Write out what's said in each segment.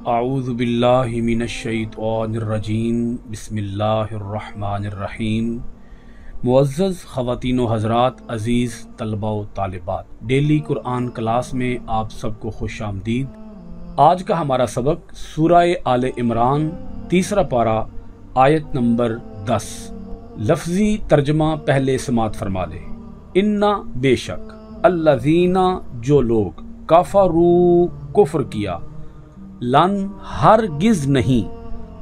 اعوذ باللہ من الشیطان الرجیم بسم اللہ الرحمن الرحیم۔ معزز خواتین و حضرات، عزیز طلبہ و طالبات، ڈیلی قرآن کلاس میں آپ سب کو خوش آمدید۔ آج کا ہمارا سبق سورہ آل عمران، تیسرا پارہ، آیت نمبر 10۔ لفظی ترجمہ پہلے سماعت فرما لے۔ انا بے شک، الذین جو لوگ، کفروا کفر کیا، لن ہرگز نہیں،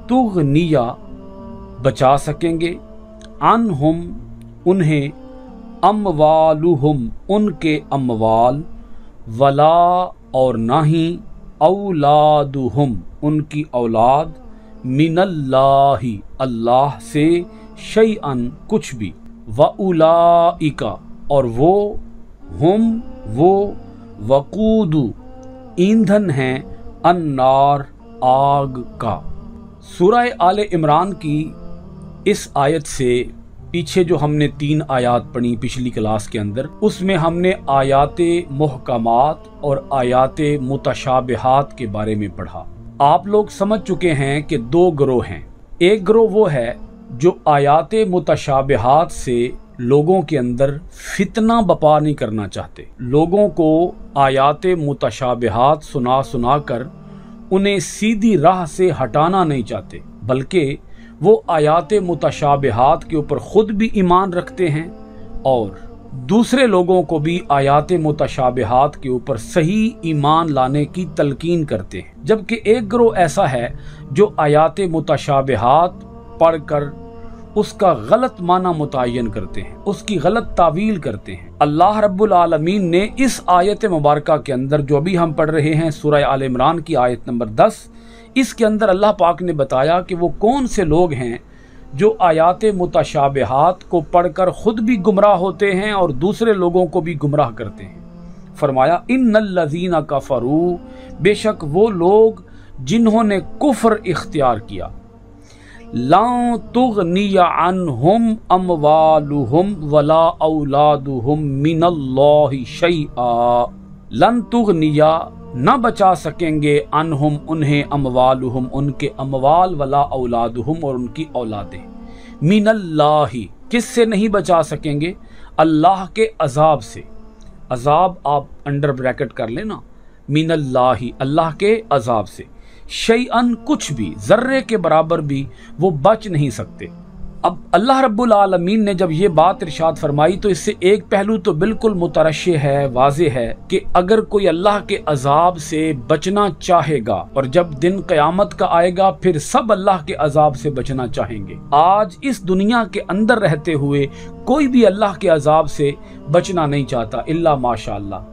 تغنیہ بچا سکیں گے، عنہم انہیں، اموالہم ان کے اموال، ولا اور نہ ہی، اولادہم ان کی اولاد، من اللہ اللہ سے، شیئن کچھ بھی، واولئک اور وہ، ہم وہ، وقود ایندھن ہیں، النار آگ کا۔ سورہ آل عمران کی اس آیت سے پیچھے جو ہم نے 3 آیات پڑھی پچھلی کلاس کے اندر، اس میں ہم نے آیات محکمات اور آیات متشابہات کے بارے میں پڑھا۔ آپ لوگ سمجھ چکے ہیں کہ 2 گروہ ہیں۔ ایک گروہ وہ ہے جو آیات متشابہات سے لوگوں کے اندر فتنہ بپا نہیں کرنا چاہتے، لوگوں کو آیات متشابہات سنا کر انہیں سیدھی راہ سے ہٹانا نہیں چاہتے، بلکہ وہ آیات متشابہات کے اوپر خود بھی ایمان رکھتے ہیں اور دوسرے لوگوں کو بھی آیات متشابہات کے اوپر صحیح ایمان لانے کی تلقین کرتے ہیں۔ جبکہ ایک گروہ ایسا ہے جو آیات متشابہات پڑھ کر اس کا غلط معنی متعین کرتے ہیں، اس کی غلط تعویل کرتے ہیں۔ اللہ رب العالمین نے اس آیت مبارکہ کے اندر جو ابھی ہم پڑھ رہے ہیں، سورہ آل عمران کی آیت نمبر 10، اس کے اندر اللہ پاک نے بتایا کہ وہ کون سے لوگ ہیں جو آیات متشابہات کو پڑھ کر خود بھی گمراہ ہوتے ہیں اور دوسرے لوگوں کو بھی گمراہ کرتے ہیں۔ فرمایا ان الذین کفروا، بے شک وہ لوگ جنہوں نے کفر اختیار کیا، لن تغنی عنہم اموالہم ولا اولادہم من اللہ شیئا، لن تغنی نہ بچا سکیں گے، عنہم انہیں، اموالہم ان کے اموال، ولا اولادہم اور ان کی اولادیں، من اللہ کس سے نہیں بچا سکیں گے؟ اللہ کے عذاب سے۔ عذاب آپ انڈر بریکٹ کر لینا، من اللہ اللہ کے عذاب سے، شیئن کچھ بھی، ذرے کے برابر بھی وہ بچ نہیں سکتے۔ اب اللہ رب العالمین نے جب یہ بات ارشاد فرمائی تو اس سے ایک پہلو تو بالکل مترشح ہے، واضح ہے کہ اگر کوئی اللہ کے عذاب سے بچنا چاہے گا، اور جب دن قیامت کا آئے گا پھر سب اللہ کے عذاب سے بچنا چاہیں گے۔ آج اس دنیا کے اندر رہتے ہوئے کوئی بھی اللہ کے عذاب سے بچنا نہیں چاہتا، الا ماشاء اللہ،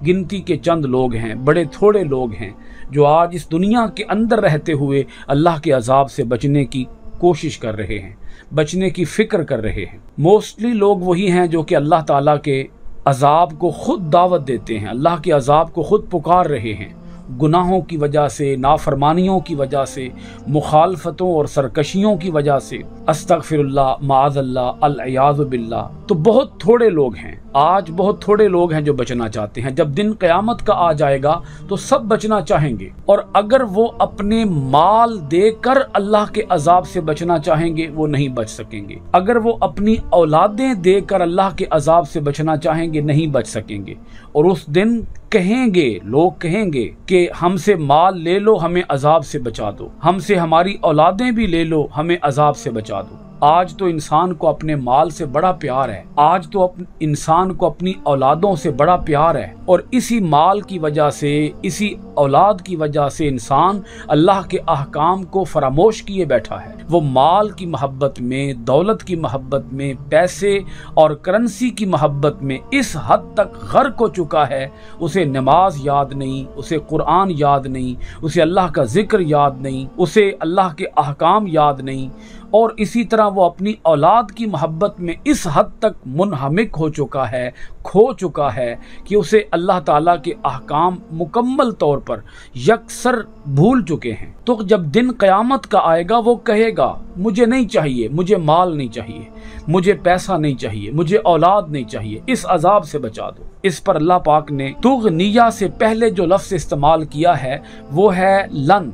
گنتی کے چند لوگ ہیں، بڑے تھوڑے لوگ ہیں جو آج اس دنیا کے اندر رہتے ہوئے اللہ کے عذاب سے بچنے کی کوشش کر رہے ہیں، بچنے کی فکر کر رہے ہیں۔ موسٹلی لوگ وہی ہیں جو کہ اللہ تعالیٰ کے عذاب کو خود دعوت دیتے ہیں، اللہ کے عذاب کو خود پکار رہے ہیں، گناہوں کی وجہ سے، نافرمانیوں کی وجہ سے، مخالفتوں اور سرکشیوں کی وجہ سے، استغفر اللہ، معاذ اللہ، العیاذ باللہ۔ تو بہت تھوڑے لوگ ہیں، آج بہت تھوڑے لوگ ہیں جو بچنا چاہتے ہیں۔ جب دن قیامت کا آ جائے گا تو سب بچنا چاہیں گے، اور اگر وہ اپنے مال دے کر اللہ کے عذاب سے بچنا چاہیں گے وہ نہیں بچ سکیں گے، اگر وہ اپنی اولادیں دے کر اللہ کے عذاب سے بچنا چاہیں گے نہیں بچ سکیں گے۔ اور اس دن کہیں گے، لوگ کہیں گے کہ ہم سے مال لے لو، ہمیں عذاب سے بچا دو، ہم سے ہماری اولادیں بھی لے لو، ہمیں عذاب سے بچا دو۔ آج تو انسان کو اپنے مال سے بڑا پیار ہے، آج تو انسان کو اپنی اولادوں سے بڑا پیار ہے، اور اسی مال کی وجہ سے، اسی اولاد کی وجہ سے انسان اللہ کے احکام کو فراموش کیے بیٹھا ہے۔ وہ مال کی محبت میں، دولت کی محبت میں، پیسے اور کرنسی کی محبت میں اس حد تک غرق ہو چکا ہے، اسے نماز یاد نہیں، اسے قرآن یاد نہیں، اسے اللہ کا ذکر یاد نہیں، اسے اللہ کے احکام یاد نہیں، اور اسی طرح وہ اپنی اولاد کی محبت میں اس حد تک منہمک ہو چکا ہے، کھو چکا ہے کہ اسے اللہ تعالیٰ کے احکام مکمل طور پر یکسر بھول چکے ہیں۔ تو جب دن قیامت کا آئے گا وہ کہے گا مجھے نہیں چاہیے، مجھے مال نہیں چاہیے، مجھے پیسہ نہیں چاہیے، مجھے اولاد نہیں چاہیے، اس عذاب سے بچا دو۔ اس پر اللہ پاک نے تغنیہ سے پہلے جو لفظ استعمال کیا ہے وہ ہے لن،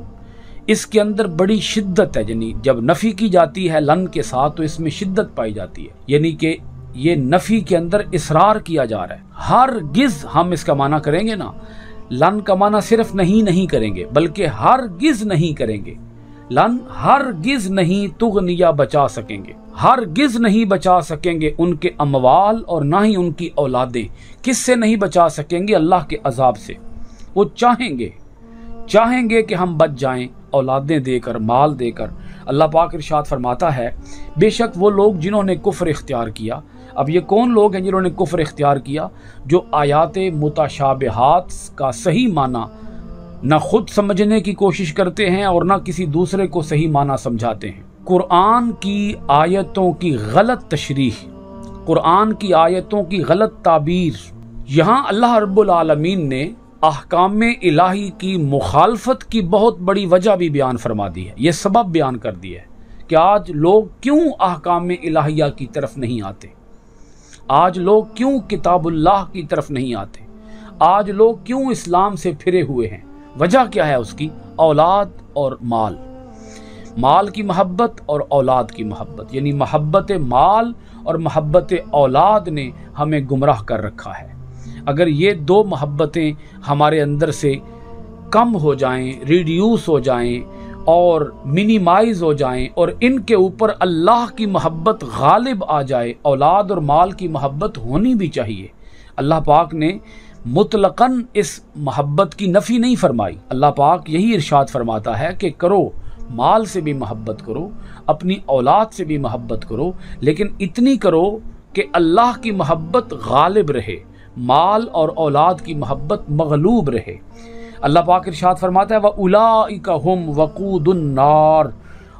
اس کے اندر بڑی شدت ہے، یعنی جب نفی کی جاتی ہے لن کے ساتھ تو اس میں شدت پائی جاتی ہے، یعنی کہ یہ نفی کے اندر اصرار کیا جا رہا ہے۔ ہرگز ہم اس کا معنی کریں گے نا، لن کا معنی صرف نہیں کریں گے، بلکہ ہرگز نہیں کریں گے۔ لن ہرگز نہیں تغنیہ بچا سکیں گے، ہرگز نہیں بچا سکیں گے ان کے اموال اور نہ ہی ان کی اولادیں۔ کس سے نہیں بچا سکیں گے؟ اللہ کے عذاب سے۔ وہ چاہیں گے کہ ہم بچ جائیں اولادیں دے کر، مال دے کر۔ اللہ پاک ارشاد فرماتا ہے بے شک وہ لوگ جنہوں نے کفر اختیار کیا۔ اب یہ کون لوگ ہیں جنہوں نے کفر اختیار کیا؟ جو آیات متشابہات کا صحیح معنی نہ خود سمجھنے کی کوشش کرتے ہیں اور نہ کسی دوسرے کو صحیح معنی سمجھاتے ہیں۔ قرآن کی آیتوں کی غلط تشریح، قرآن کی آیتوں کی غلط تعبیر۔ یہاں اللہ رب العالمین نے احکام الہی کی مخالفت کی بہت بڑی وجہ بھی بیان فرما دی ہے، یہ سبب بیان کر دیا ہے کہ آج لوگ کیوں احکام الہیہ کی طرف نہیں آتے، آج لوگ کیوں کتاب اللہ کی طرف نہیں آتے، آج لوگ کیوں اسلام سے پھرے ہوئے ہیں۔ وجہ کیا ہے اس کی؟ اولاد اور مال کی محبت اور اولاد کی محبت، یعنی محبت مال اور محبت اولاد نے ہمیں گمراہ کر رکھا ہے۔ اگر یہ دو محبتیں ہمارے اندر سے کم ہو جائیں، ریڈیوس ہو جائیں اور منیمائز ہو جائیں اور ان کے اوپر اللہ کی محبت غالب آ جائے، اولاد اور مال کی محبت ہونی بھی چاہیے۔ اللہ پاک نے مطلقاً اس محبت کی نفی نہیں فرمائی۔ اللہ پاک یہی ارشاد فرماتا ہے کہ کرو، مال سے بھی محبت کرو، اپنی اولاد سے بھی محبت کرو، لیکن اتنی کرو کہ اللہ کی محبت غالب رہے، مال اور اولاد کی محبت مغلوب رہے۔ اللہ پاک ارشاد فرماتا ہے وَأُولَئِكَ هُمْ وَقُودُ النَّارِ،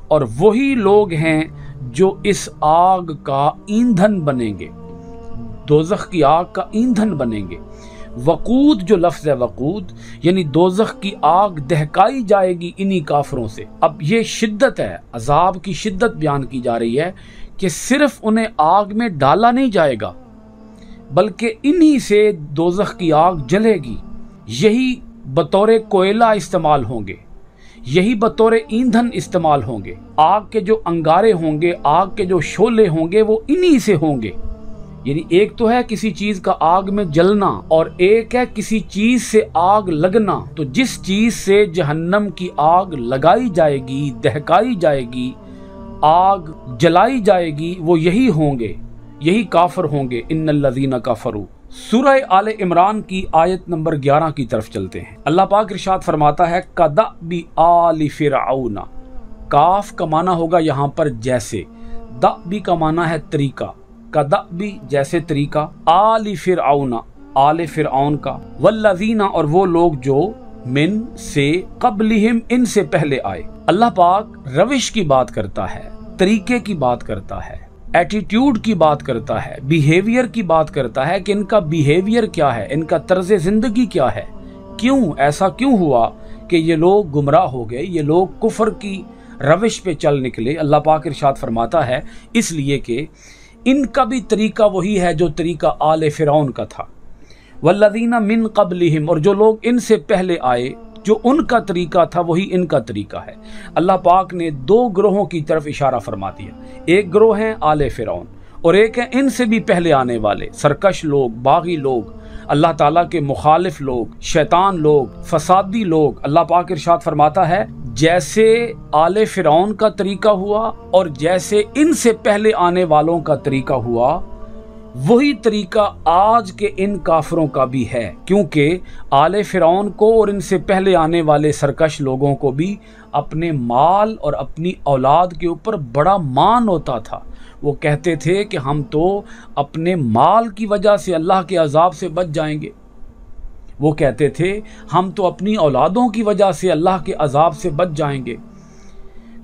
اور وہی لوگ ہیں جو اس آگ کا ایندھن بنیں گے، دوزخ کی آگ کا ایندھن بنیں گے۔ وقود جو لفظ ہے، وقود یعنی دوزخ کی آگ دہکائی جائے گی انہی کافروں سے۔ اب یہ شدت ہے، عذاب کی شدت بیان کی جا رہی ہے کہ صرف انہیں آگ میں ڈالا نہیں جائے گا بلکہ انہی سے دوزخ کی آگ جلے گی، یہی بطور کوئلہ استعمال ہوں گے، یہی بطور ایندھن استعمال ہوں گے۔ آگ کے جو انگارے ہوں گے، آگ کے جو شعلے ہوں گے وہ انہی سے ہوں گے۔ یعنی ایک تو ہے کسی چیز کا آگ میں جلنا اور ایک ہے کسی چیز سے آگ لگنا۔ تو جس چیز سے جہنم کی آگ لگائی جائے گی، دہکائی جائے گی، آگ جلائی جائے گی، وہ یہی ہوں گے، یہی کافر ہوں گے۔ ان الذین کفروا۔ سورہ آل عمران کی آیت نمبر 11 کی طرف چلتے ہیں۔ اللہ پاک ارشاد فرماتا ہے کدأب آل فرعون۔ کاف کا معنی ہوگا یہاں پر جیسے، دأب کا معنی ہے طریقہ، کدأب جیسے طریقہ، آل فرعون آل فرعون کا، والذین اور وہ لوگ جو من سے قبلہم ان سے پہلے آئے۔ اللہ پاک روش کی بات کرتا ہے، طریقے کی بات کرتا ہے، ایٹیٹیوڈ کی بات کرتا ہے، بیہیویئر کی بات کرتا ہے کہ ان کا بیہیویئر کیا ہے، ان کا طرز زندگی کیا ہے، کیوں ایسا کیوں ہوا کہ یہ لوگ گمراہ ہو گئے، یہ لوگ کفر کی روش پہ چل نکلے۔ اللہ پاک ارشاد فرماتا ہے اس لیے کہ ان کا بھی طریقہ وہی ہے جو طریقہ آل فرعون کا تھا، والذین من قبلہم اور جو لوگ ان سے پہلے آئے، جو ان کا طریقہ تھا وہی ان کا طریقہ ہے۔ اللہ پاک نے دو گروہوں کی طرف اشارہ فرما دیا، ایک گروہ ہیں آل فرعون اور ایک ہے ان سے بھی پہلے آنے والے سرکش لوگ، باغی لوگ، اللہ تعالیٰ کے مخالف لوگ، شیطان لوگ، فسادی لوگ۔ اللہ پاک ارشاد فرماتا ہے جیسے آل فرعون کا طریقہ ہوا اور جیسے ان سے پہلے آنے والوں کا طریقہ ہوا، وہی طریقہ آج کے ان کافروں کا بھی ہے، کیونکہ آل فرعون کو اور ان سے پہلے آنے والے سرکش لوگوں کو بھی اپنے مال اور اپنی اولاد کے اوپر بڑا مان ہوتا تھا۔ وہ کہتے تھے کہ ہم تو اپنے مال کی وجہ سے اللہ کے عذاب سے بچ جائیں گے، وہ کہتے تھے ہم تو اپنی اولادوں کی وجہ سے اللہ کے عذاب سے بچ جائیں گے۔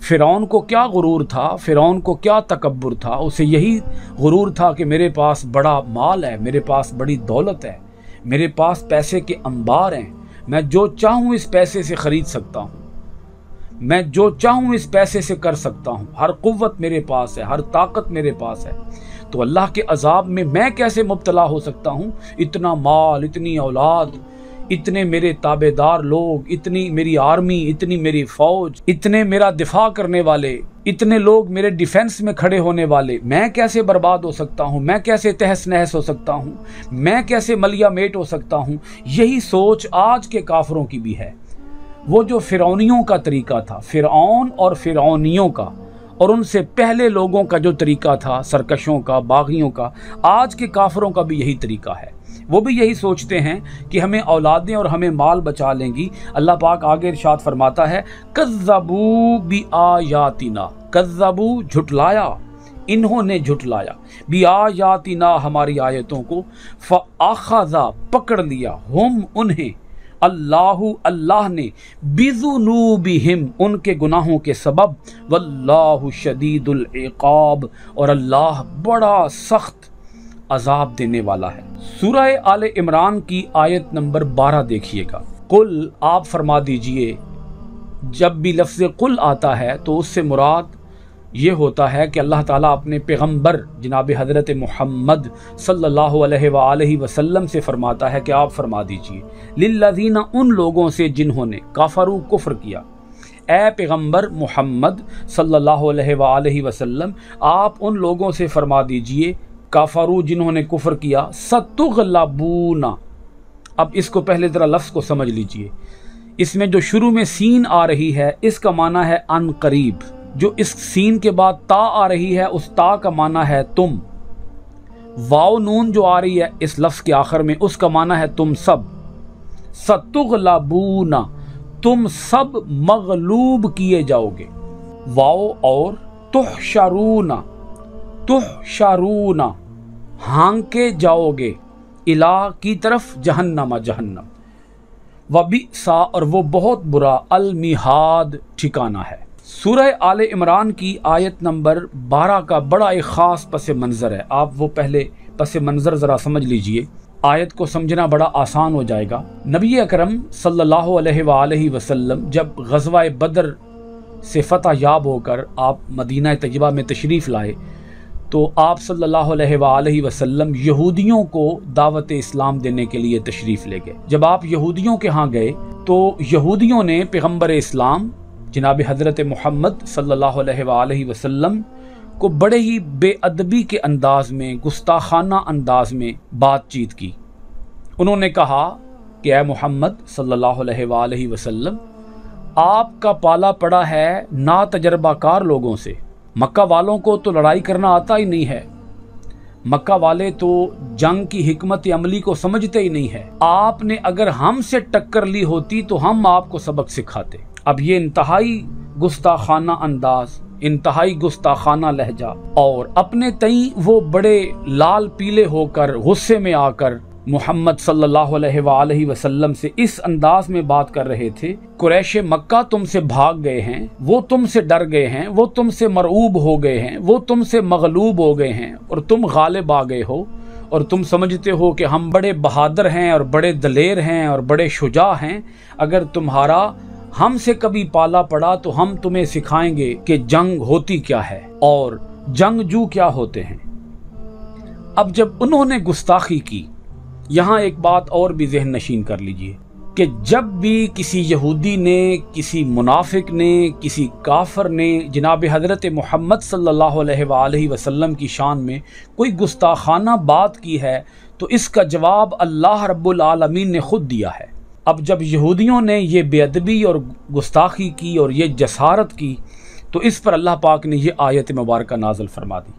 فرعون کو کیا غرور تھا، فرعون کو کیا تکبر تھا، اسے یہی غرور تھا کہ میرے پاس بڑا مال ہے، میرے پاس بڑی دولت ہے، میرے پاس پیسے کے انبار ہیں، میں جو چاہوں اس پیسے سے خرید سکتا ہوں، میں جو چاہوں اس پیسے سے کر سکتا ہوں، ہر قوت میرے پاس ہے، ہر طاقت میرے پاس ہے، تو اللہ کے عذاب میں کیسے مبتلا ہو سکتا ہوں؟ اتنا مال، اتنی اولاد، इतने मेरे ताबेदार लोग, इतनी मेरी आर्मी, इतनी मेरी फौज, इतने मेरा दिफा करने वाले, इतने लोग मेरे डिफेंस में खड़े होने वाले, मैं कैसे बर्बाद हो सकता हूँ, मैं कैसे तहस नहस हो सकता हूँ, मैं कैसे मलिया मेट हो सकता हूँ। यही सोच आज के काफरों की भी है। वो जो फिरौनियों का तरीका था, फिरौन और फिरौनियों का, और उनसे पहले लोगों का जो तरीका था, सरकशों का, बागियों का, आज के काफरों का भी यही तरीका है। वो भी यही सोचते हैं कि हमें औलादें और हमें माल बचा लेंगी। अल्लाह पाक आगे इरशाद फरमाता है, कज़्ज़बू बि आयातिना, कज़्ज़बू झुटलाया, इन्होंने झुटलाया, बि आयातिना हमारी आयतों को, फ़अख़ज़ा पकड़ लिया, हुम उन्हें, अल्लाह ने, बिज़ुनूबिहिम उनके गुनाहों के सबब, वल्लाहु शदीदुल इक़ाब और अल्लाह बड़ा सख्त अजाब देने वाला है। सूरह आले इमरान की आयत नंबर 12 देखिएगा। कुल, आप फरमा दीजिए, जब भी लफ्ज़ कुल आता है तो उससे मुराद ये होता है कि अल्लाह ताला अपने पैगम्बर जनाब हज़रत मुहम्मद सल्लल्लाहु अलैहि वसल्लम से फरमाता है कि आप फरमा दीजिए, लिल्लज़ीना उन लोगों से जिन्होंने काफरू कुफ्र किया, ए पैगम्बर मुहम्मद सल्लल्लाहु अलैहि वसल्लम आप उन लोगों से फरमा दीजिए, काफरू जिन्होंने कुफ्र किया, सतुग़लबूना। अब इसको पहले ज़रा लफ्ज़ को समझ लीजिए। इसमें जो शुरू में सीन आ रही है इसका माना है अन करीब, जो इस सीन के बाद ता आ रही है उस ता का माना है तुम, वाव नून जो आ रही है इस लफ्ज़ के आखिर में उसका माना है तुम सब। सतुग़लबूना, तुम सब मगलूब किए जाओगे। वाव और तुहशरूना, तुहशरूना हांके जाओगे, इला की तरफ, जहन्नमा जहन्नम, वबिसा और वो बहुत बुरा, अलमिहाद ठिकाना है। सूरह आले इमरान की आयत नंबर 12 का बड़ा एक ख़ास पस मंज़र है। आप वो पहले पस मंज़र ज़रा समझ लीजिए, आयत को समझना बड़ा आसान हो जाएगा। नबी अकरम सल्लल्लाहु अलैहि वसल्लम जब ग़ज़वा बदर से फ़तह याब होकर आप मदीना तय्यबा में तशरीफ़ लाए तो आप सल्लल्लाहु अलैहि वसल्लम यहूदियों को दावत इस्लाम देने के लिए तशरीफ़ ले गए। जब आप यहूदियों के यहाँ गए तो यहूदियों ने पैगम्बर इस्लाम जनाब हज़रत मुहम्मद सल्लल्लाहु अलैहि वसल्लम को बड़े ही बेअदबी के अंदाज में, गुस्ताखाना अंदाज में बातचीत की। उन्होंने कहा कि ए मोहम्मद सल्लल्लाहु अलैहि वसल्लम, आपका पाला पड़ा है ना तजर्बाकार लोगों से। मक्का वालों को तो लड़ाई करना आता ही नहीं है, मक्का वाले तो जंग की हिकमत अमली को समझते ही नहीं है। आपने अगर हमसे टक्कर ली होती तो हम आपको सबक सिखाते। अब ये इंतहाई गुस्ताखाना अंदाज, इंतहाई गुस्ताखाना लहजा, और अपने तई वो बड़े लाल पीले होकर गुस्से में आकर मुहम्मद सल्लल्लाहु अलैहि वसल्लम से इस अंदाज में बात कर रहे थे, कुरैश मक्का तुमसे भाग गए हैं, वो तुमसे डर गए हैं, वो तुमसे मरऊब हो गए हैं, वो तुमसे मगलूब हो गए हैं और तुम गालिब आ गए हो, और तुम समझते हो कि हम बड़े बहादुर हैं और बड़े दलेर हैं और बड़े शुजा हैं। अगर तुम्हारा हमसे कभी पाला पड़ा तो हम तुम्हें सिखाएंगे कि जंग होती क्या है और जंगजू क्या होते हैं। अब जब उन्होंने गुस्ताखी की, यहाँ एक बात और भी ज़हन नशीन कर लीजिए कि जब भी किसी यहूदी ने, किसी मुनाफिक ने, किसी काफर ने जनाब हज़रत मुहम्मद सल्लल्लाहु अलैहि वसल्लम की शान में कोई गुस्ताखाना बात की है तो इसका जवाब अल्लाह रब्बुल आलमीन ने खुद दिया है। अब जब यहूदियों ने ये बेअदबी और गुस्ताखी की और ये जसारत की तो इस पर अल्लाह पाक ने ये आयत मुबारक नाज़िल फरमा दी,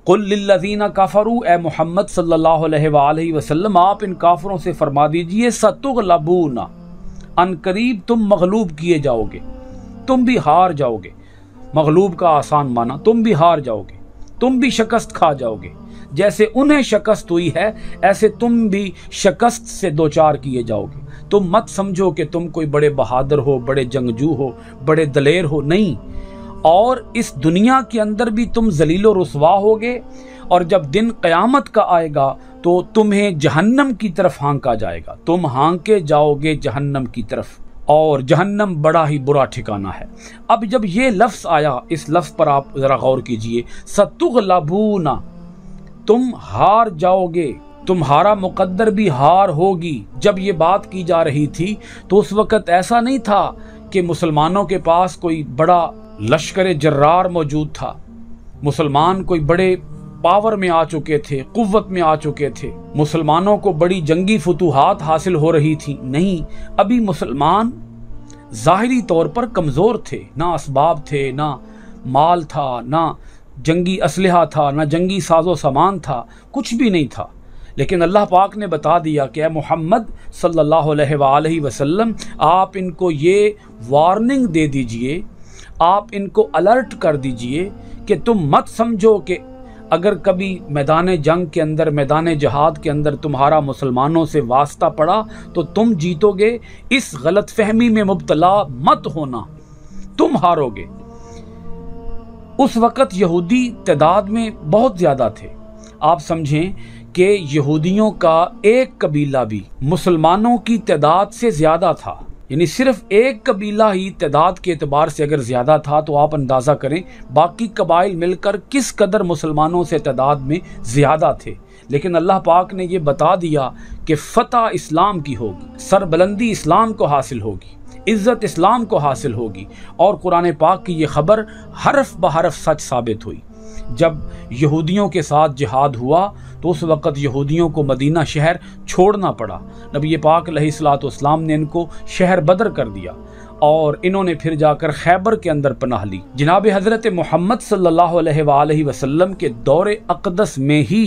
कुल लिल्लज़ीना कफ़रू, ए मोहम्मद सल्लल्लाहु अलैहि वसल्लम आप इन काफरों से फरमा दीजिए, सतुग़लबूना, अनकरीब तुम मगलूब किए जाओगे, तुम भी हार जाओगे। मगलूब का आसान माना, तुम भी हार जाओगे, तुम भी शिकस्त खा जाओगे। जैसे उन्हें शिकस्त हुई है ऐसे तुम भी शिकस्त से दो चार किए जाओगे। तुम मत समझो कि तुम कोई बड़े बहादुर हो, बड़े जंगजू हो, बड़े दलेर हो, नहीं। और इस दुनिया के अंदर भी तुम जलील और रुसवा होगे, और जब दिन क़यामत का आएगा तो तुम्हें जहन्नम की तरफ हांका जाएगा, तुम हांके जाओगे जहन्नम की तरफ, और जहन्नम बड़ा ही बुरा ठिकाना है। अब जब ये लफ्ज़ आया, इस लफ्ज़ पर आप ज़रा गौर कीजिए, सतुग़लबूना, तुम हार जाओगे, तुम्हारा मुकद्दर भी हार होगी। जब ये बात की जा रही थी तो उस वक़्त ऐसा नहीं था कि मुसलमानों के पास कोई बड़ा लश्कर जर्रार मौजूद था, मुसलमान कोई बड़े पावर में आ चुके थे, कुव्वत में आ चुके थे, मुसलमानों को बड़ी जंगी फतूहात हासिल हो रही थी। नहीं, अभी मुसलमान ज़ाहिरी तौर पर कमज़ोर थे, ना असबाब थे, ना माल था, ना जंगी असलहा था, ना जंगी साजो सामान था, कुछ भी नहीं था। लेकिन अल्लाह पाक ने बता दिया कि मोहम्मद सल्लल्लाहु अलैहि वसल्लम, आप इनको ये वार्निंग दे दीजिए, आप इनको अलर्ट कर दीजिए कि तुम मत समझो कि अगर कभी मैदान जंग के अंदर, मैदान जहाद के अंदर तुम्हारा मुसलमानों से वास्ता पड़ा तो तुम जीतोगे। इस गलत फहमी में मुब्तला मत होना, तुम हारोगे। उस वक़्त यहूदी तादाद में बहुत ज़्यादा थे। आप समझें कि यहूदियों का एक कबीला भी मुसलमानों की तादाद से ज़्यादा था, यानी सिर्फ एक कबीला ही तादाद के एतबार से अगर ज़्यादा था तो आप अंदाज़ा करें बाकी कबाइल मिलकर किस कदर मुसलमानों से तादाद में ज़्यादा थे। लेकिन अल्लाह पाक ने ये बता दिया कि फ़तह इस्लाम की होगी, सरबलंदी इस्लाम को हासिल होगी, इज़्ज़त इस्लाम को हासिल होगी। और कुरान पाक की ये खबर हरफ बहरफ सच साबित हुई। जब यहूदियों के साथ जिहाद हुआ तो उस वक़्त यहूदियों को मदीना शहर छोड़ना पड़ा। नबी पाक अलैहिस्सलाम ने इनको शहर बदर कर दिया और इन्होंने फिर जाकर खैबर के अंदर पनाह ली। जनाब हज़रत मोहम्मद सल्लल्लाहु अलैहि वसल्लम के दौरे अक़दस में ही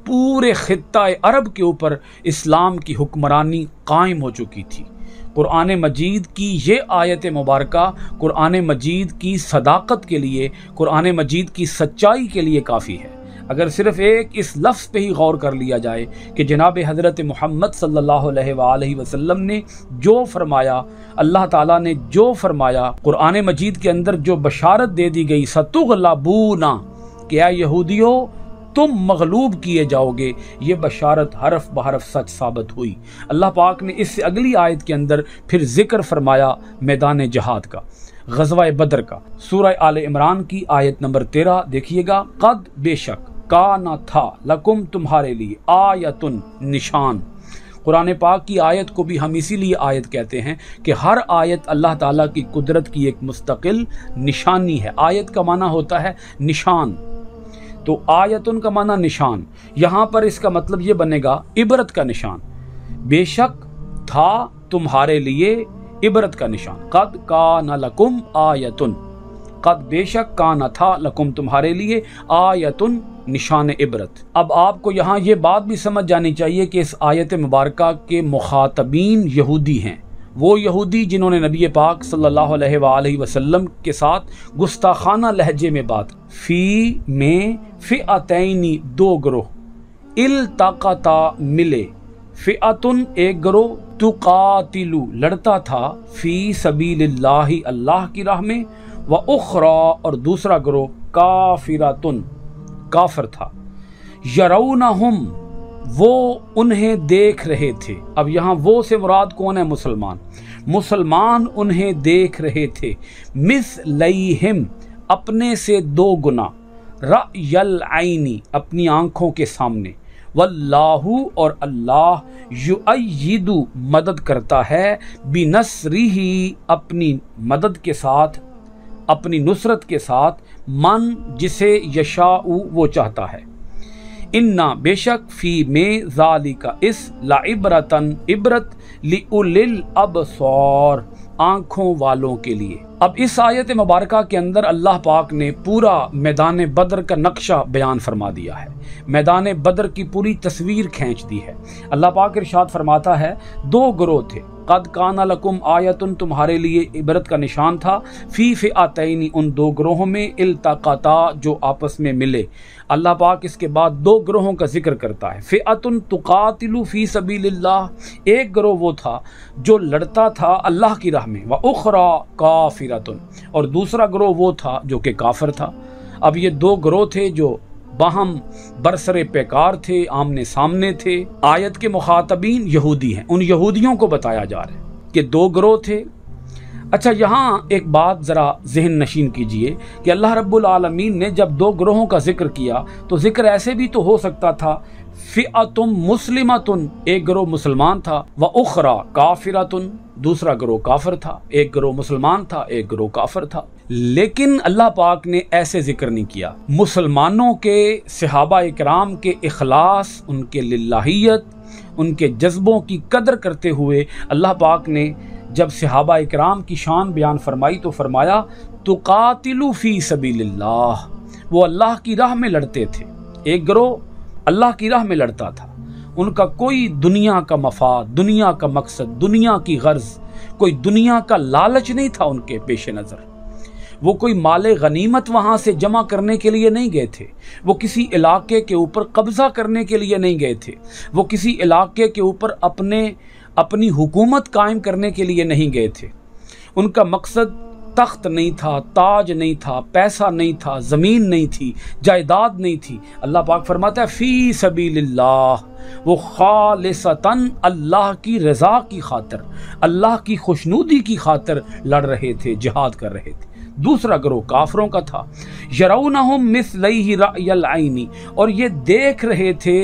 पूरे खित्ता अरब के ऊपर इस्लाम की हुक्मरानी कायम हो चुकी थी। कुरान मजीद की ये आयत मुबारका कुरान मजीद की सदाकत के लिए, कुरान मजीद की सच्चाई के लिए काफ़ी है। अगर सिर्फ एक इस लफ्ज़ पे ही गौर कर लिया जाए कि जनाब हज़रत मोहम्मद सल्लल्लाहु अलैहि वसल्लम ने जो फरमाया, अल्लाह ताला ने जो फरमाया, कुरान मजीद के अंदर जो बशारत दे दी गई, सतुग़लबूना, क्या यहूदियों तुम मगलूब किए जाओगे, ये बशारत हरफ बहरफ सच साबित हुई। अल्लाह पाक ने इससे अगली आयत के अंदर फिर जिक्र फरमाया मैदान जहाद का, ग़ज़वा बदर का। सूरह आले इमरान की आयत नंबर 13 देखिएगा। कद बेशक का ना था लकुम तुम्हारे लिए आयतुन निशान। कुरान पाक की आयत को भी हम इसीलिए आयत कहते हैं कि हर आयत अल्लाह ताला की कुदरत की एक मुस्तकिल निशानी है। आयत का माना होता है निशान, तो आयतुन का माना निशान। यहाँ पर इसका मतलब ये बनेगा इबरत का निशान। बेशक था तुम्हारे लिए इबरत का निशान। कद काना लकुम आयतुन, कद बेशक काना था लकुम तुम्हारे लिए आयतुन निशान इबरत। अब आपको यहाँ ये बात भी समझ जानी चाहिए कि इस आयत मुबारका के मुखातबीन यहूदी हैं, वो यहूदी जिन्होंने नबी पाक सल्लल्लाहु अलैहि वसल्लम के साथ गुस्ताखाना लहजे में बात। फी में फ़िअतैनी दो ग्रोह, इल्तक़ता मिले, फ़िअतुन एक ग्रोह, तुक़ातिलु लड़ता था, फ़ी सबीलिल्लाहि अल्लाह की राह में, व उख़रा और दूसरा ग्रोह काफ़िरतुन काफिर था। यरौनहुम वो उन्हें देख रहे थे। अब यहाँ वो से मुराद कौन है? मुसलमान। मुसलमान उन्हें देख रहे थे। मिस्लैहिम अपने से दो गुना, रअयल आइनी अपनी आंखों के सामने, वल्लाहु और अल्लाह युअय्यिदु मदद करता है, बिनस्रिही अपनी मदद के साथ, अपनी नुसरत के साथ, मन जिसे यशाउ वो चाहता है। इन्ना बेशक फी में ज़ालिका इस लाइब्रतन इबरत लिउलिल अबसार आँखों वालों के लिए। अब इस आयत मुबारका के अंदर अल्लाह पाक ने पूरा मैदान बदर का नक्शा बयान फरमा दिया है, मैदान बदर की पूरी तस्वीर खींच दी है। अल्लाह पाक इरशाद फरमाता है दो ग्रोह थे, कद काना लकुम आयतुन तुम्हारे लिए इबरत का निशान था, फी फ़िअतैनी उन दो ग्रोहों में, इल्तक़ता जो आपस में मिले। अल्लाह पाक इसके बाद दो ग्रोहों का जिक्र करता है। फ़िअतुन तुक़ातिलु फ़ी सबीलिल्लाह, एक ग्रोह वो था जो लड़ता था अल्लाह की राह में, व उख़रा काफ़िरतुन और दूसरा ग्रोह वो था जो कि काफिर था। अब ये दो ग्रोह थे जो बाहम बरसरे पेकार थे, आमने सामने थे। आयत के मुखातबीन यहूदी हैं, उन यहूदियों को बताया जा रहा है कि दो ग्रोह थे। अच्छा, यहाँ एक बात ज़रा जहन नशीन कीजिए कि अल्लाह रब्बुल आलमीन ने जब दो ग्रोहों का जिक्र किया तो जिक्र ऐसे भी तो हो सकता था फ़िअतुम मुस्लिमतुन, एक गिरोह मुसलमान था, व उखरा काफिरतुन, दूसरा गिरोह काफिर था। एक गिरोह मुसलमान था, एक गिरोह काफिर था। लेकिन अल्लाह पाक ने ऐसे जिक्र नहीं किया। मुसलमानों के सहाबा इकराम के इखलास, उनके लिल्लाहियत, उनके जज्बों की कदर करते हुए अल्लाह पाक ने जब सहाबा इकराम की शान बयान फरमाई तो फरमाया तुकातिलु फी सबीलिल्लाह, वो अल्लाह की राह में लड़ते थे। एक गिरोह अल्लाह की राह में लड़ता था, उनका कोई दुनिया का मफाद, दुनिया का मकसद, दुनिया की गर्ज, कोई दुनिया का लालच नहीं था उनके पेश नज़र। वो कोई माले गनीमत वहाँ से जमा करने के लिए नहीं गए थे, वो किसी इलाके के ऊपर कब्ज़ा करने के लिए नहीं गए थे, वो किसी इलाके के ऊपर अपनी हुकूमत कायम करने के लिए नहीं गए थे। उनका मकसद तख्त नहीं था, ताज नहीं था, पैसा नहीं था, ज़मीन नहीं थी, जायदाद नहीं थी। अल्लाह पाक फरमाता है फ़ी सबीलिल्लाह, वो खालिसतन अल्लाह की रज़ा की खातिर, अल्लाह की खुशनुदी की खातिर लड़ रहे थे, जिहाद कर रहे थे। दूसरा गिरोह काफरों का था, यरौनहुम मिस्लैहि रअयल ऐनी, और ये देख रहे थे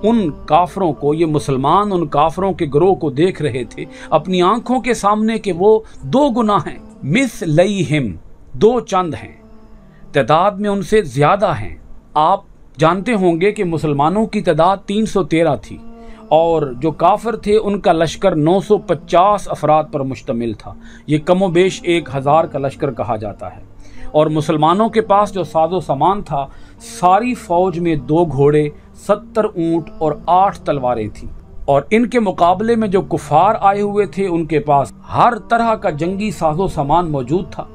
उन काफरों को, ये मुसलमान उन काफरों के गिरोह को देख रहे थे अपनी आंखों के सामने कि वो दो गुना हैं। मिस्लैहिम, दो चंद हैं, तादाद में उनसे ज़्यादा हैं। आप जानते होंगे कि मुसलमानों की तादाद 313 थी और जो काफिर थे उनका लश्कर 950 अफराद पर मुश्तमिल था। ये कमो बेश 1000 का लश्कर कहा जाता है। और मुसलमानों के पास जो साजो सामान था, सारी फौज में 2 घोड़े, 70 ऊँट और 8 तलवारें थी। और इनके मुकाबले में जो कुफार आए हुए थे उनके पास हर तरह का जंगी साजो सामान मौजूद था।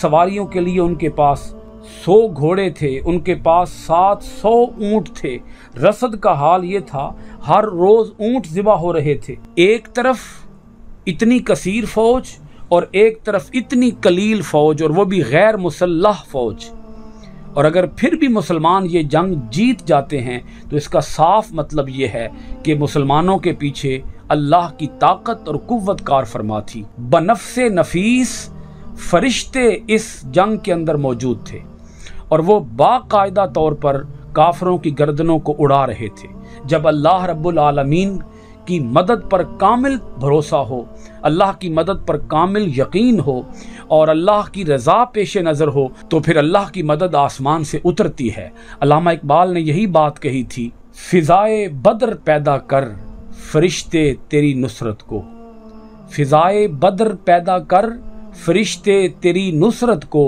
सवारियों के लिए उनके पास 100 घोड़े थे, उनके पास 700 ऊँट थे। रसद का हाल ये था, हर रोज ऊँट ज़िबा हो रहे थे। एक तरफ इतनी कसीर फौज और एक तरफ इतनी कलील फौज, और वो भी गैर मुसल्लह फौज। और अगर फिर भी मुसलमान ये जंग जीत जाते हैं तो इसका साफ मतलब ये है कि मुसलमानों के पीछे अल्लाह की ताकत और कुव्वत कार फरमा थी। बनफ्से नफीस फरिश्ते इस जंग के अंदर मौजूद थे और वो बाकायदा तौर पर काफरों की गर्दनों को उड़ा रहे थे। जब अल्लाह रब्बुल आलमीन की मदद पर कामिल भरोसा हो, अल्लाह की मदद पर कामिल यकीन हो और अल्लाह की रज़ा पेश नज़र हो, तो फिर अल्लाह की मदद आसमान से उतरती है। अल्लामा इकबाल ने यही बात कही थी, फ़िज़ाए बद्र पैदा कर फरिश्ते तेरी नुसरत को, फ़िज़ाए बद्र पैदा कर फरिश्ते तेरी नुसरत को,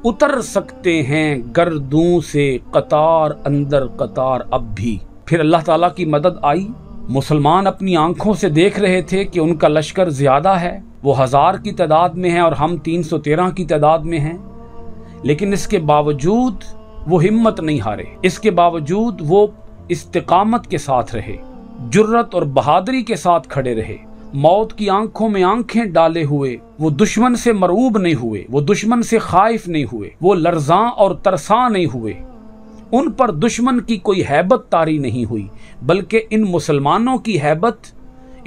उतर सकते हैं गर्दों से कतार अंदर कतार अब भी। फिर अल्लाह ताला की मदद आई। मुसलमान अपनी आंखों से देख रहे थे कि उनका लश्कर ज़्यादा है, वो 1000 की तादाद में है और हम 313 की तादाद में हैं। लेकिन इसके बावजूद वो हिम्मत नहीं हारे, इसके बावजूद वो इस्तिकामत के साथ रहे, जुर्रत और बहादुरी के साथ खड़े रहे। मौत की आंखों में आंखें डाले हुए वो दुश्मन से मरूब नहीं हुए, वो दुश्मन से खाइफ नहीं हुए, वो लर्ज़ां और तरसा नहीं हुए। उन पर दुश्मन की कोई हैबत तारी नहीं हुई, बल्कि इन मुसलमानों की हैबत,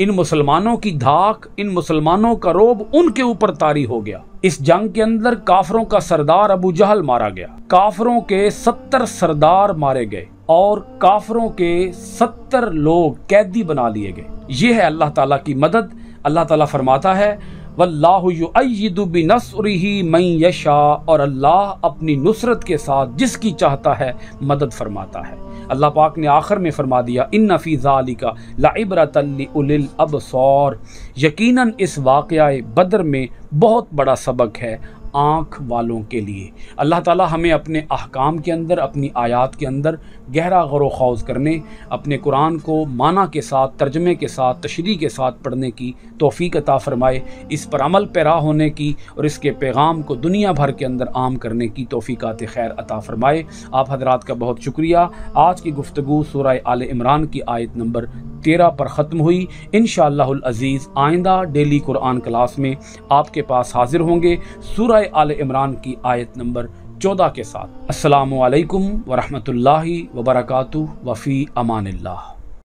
इन मुसलमानों की धाक, इन मुसलमानों का रोब उनके ऊपर तारी हो गया। इस जंग के अंदर काफरों का सरदार अबू जहल मारा गया, काफरों के 70 सरदार मारे गए और काफरों के 70 लोग कैदी बना लिए गए। ये है अल्लाह ताला की मदद। अल्लाह ताला फरमाता है वल्लाहु युअय्यिदु बिनस्रिही मन यशा, और अल्लाह अपनी नुसरत के साथ जिसकी चाहता है मदद फरमाता है। अल्लाह पाक ने आखिर में फरमा दिया इन्ना फी ज़ालिका लइब्रतन लिउलिल अबसार, यकीनन इस वाक़या बद्र में बहुत बड़ा सबक है आँख वालों के लिए। अल्लाह ताला हमें अपने अहकाम के अंदर, अपनी आयात के अंदर गहरा गौर ख़ौज़ करने, अपने कुरान को माना के साथ, तर्जमे के साथ, तशरीह के साथ पढ़ने की तौफ़ीक अता फ़रमाए, इस पर अमल पैरा होने की और इसके पैगाम को दुनिया भर के अंदर आम करने की तौफ़ीक़ात खैर अता फ़रमाए। आप हज़रात का बहुत शुक्रिया। आज की गुफ्तगू सूरह आले इमरान की आयत नंबर 13 पर ख़त्म हुई। इंशाअल्लाहुल अज़ीज़ आइंदा डेली कुरान क्लास में आपके पास हाजिर होंगे सूरह आले इमरान की आयत नंबर 14 के साथ। अस्सलामु अलैकुम व रहमतुल्लाहि व बरकातुहू व फ़ी अमानिल्लाह।